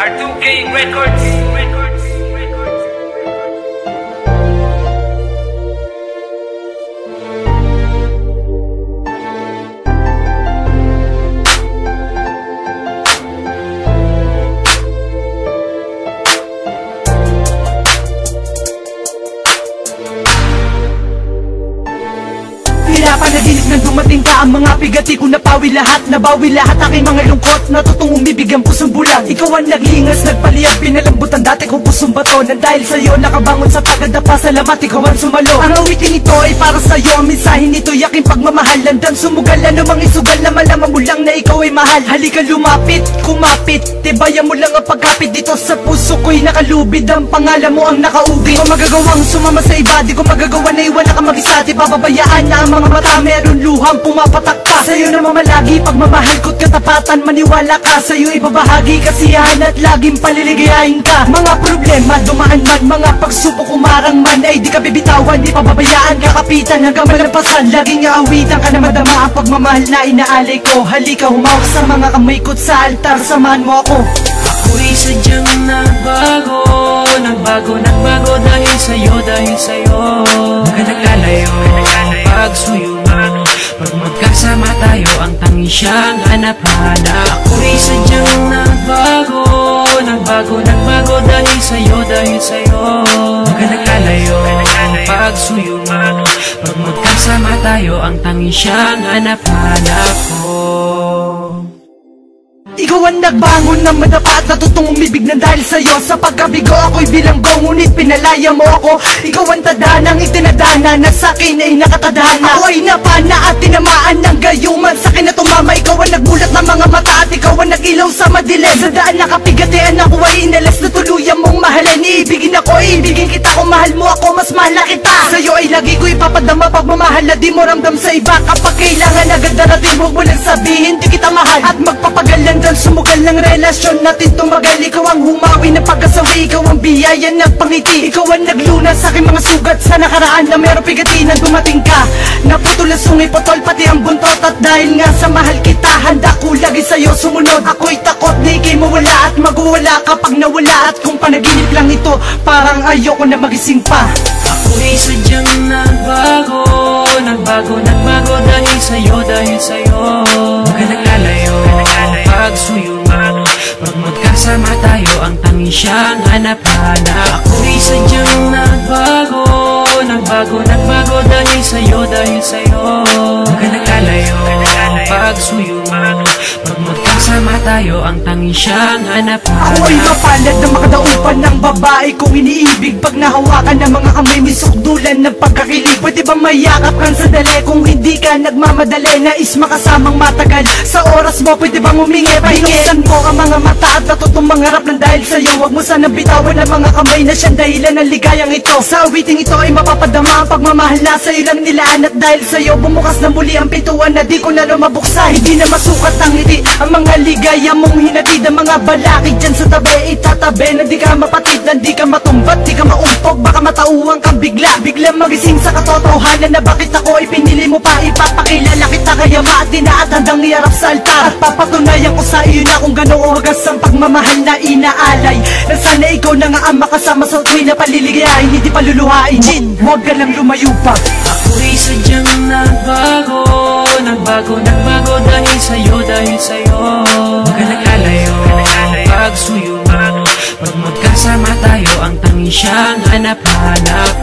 R2K Records. Pinapanaginip na dumating ka, ang mga bigati ko napawi lahat, nabawi lahat aking mga lungkot, natutong umibig ang pusong bulag. Ikaw ang naghingas, nagpaliyag, pinalambutan dati kong pusong bato, nang dahil sa'yo nakabangon sa pagdadapa, salamat ikaw ang sumalo. Ang awitin ito ay para sa'yo, ang mensahe nito yaking pagmamahal, landang sumugal, anumang isugal na malaman mo lang na ikaw ay mahal. Halika lumapit, kumapit, tibayan mo lang ang pagkapit dito sa puso ko'y nakalubid, ang pangalan mo ang nakaugit. Kung magagawang sumama sa iba, di ko magagawa na iwan na ka mag-isa, di pababayaan na ang mga mata meron luhang pumapatak pa. Sa'yo na mamalagi pagmamahal ko't katapatan, maniwala ka sa'yo ibabahagi kasiyahan at laging paliligayahin ka. Mga problema dumaan man, mga pagsubok umarang man, ay di ka bibitawan, di pababayaan, kakapitan hanggang malampasan. Laging aawitan ka na madama ang pagmamahal na inaalay ko. Halika humawak sa mga kamay ko't sa altar, samahan mo ako. Ako'y sadyang nagbago, nagbago dahil sa'yo, Nagkalalayo, pagsuyo mo, pag magkasama tayo, ang tanging siyang hanap-hanap. Ako'y sadyang nagbago dahil sa'yo, Nagkalalayo, pagsuyo mo, pag magkasama tayo, ang tanging siyang hanap-hanap ko. Ikaw ang nagbangon ng madapa at natutong umibig ng dahil sa'yo. Sa pagkabigo ako'y bilanggo, ngunit pinalaya mo ako. Ikaw ang tadanang itinadana na sa'kin ay nakatadhana. Ako ay napana at tinamaan ng gayuman, sa'kin na tumama. Ikaw ang nagbulat ng mga mata at ikaw ang nag-ilaw sa madilim. Sa daan nakapigatian ako ay inalas na tuluyan mong mahalin. Iibigin ako, iibigin kita, kung mahal mo ako, mas mahal na kita. Sa'yo ay lagi ko ipapadama pagmamahal na di mo ramdam sa iba. Kapag kailangan agad darating, huwag mo lang sabihin di kita mahal. At magpapagalan sumugal ng relasyon natin tumagal. Ikaw ang humawi ng pagkasawi, ikaw ang biyaya ng pangiti. Ikaw ang naglunas sa aking mga sugat sa nakaraan na merong pigati na dumating ka. Naputol ang sungay, potol pati ang buntot, at dahil nga sa mahal kita, handa ko lagi sa'yo sumunod. Ako'y takot na ikay mawala at magwala kapag nawala, at kung panaginip lang ito, parang ayoko na magising pa. Ako'y sadyang nagbago dahil sa'yo, Nagkalalayo, pagsuyo mo, pag magkasama tayo, ang tanging siyang hanap-hanap. Ako'y sadyang nagbago dahil sa'yo, Nagkalalayo, pagsuyo mo, pag magkasama tayo, ang tanging siyang hanap-hanap. Ako ay mapalad na makadaupan ng babae kong iniibig. Pag nahawakan ng mga kamay, may sukdulan ng pagkakilig. Pwede ba mayakap kang sadali kung hindi ka nagmamadali? Nais makasamang matagal sa oras mo, pwede bang humingi? Binuksan mo ang mga mata at natutong mangarap ng dahil sa'yo. Huwag mo sanang bitawan ang mga kamay na siyang dahilan ng ligayang ito. Sa awiting ito ay mapapadama ang pagmamahal na sa'yo lang nilaan, at dahil sa'yo bumukas na muli ang pintuan na di ko na lumabuksa. Hindi na masukat ang ngiti, ang mga ligaya mong hinatid, ang mga balakid dyan sa tabi, itatabi na di ka mapatid, na di ka matumbat, di ka maumpog, baka matauhan kang bigla magising sa katotohanan na bakit ako ay pinili mo pa. Ipapakilala kita kaya maatina at handang iarap sa altar, at papatunayan ko sa iyo na kung gano'ng wagas ang pagmamahal na inaalay, na sana ikaw na nga ang makasama sa tuwing na paliligayahin, hindi paluluhain. Jin, huwag ka lang lumayo pa. Ako'y sadyang nagbago dahil sa'yo, Nagkalalayo, pagsuyo mo, pag magkasama tayo, ang tanging siyang hanap-hanap.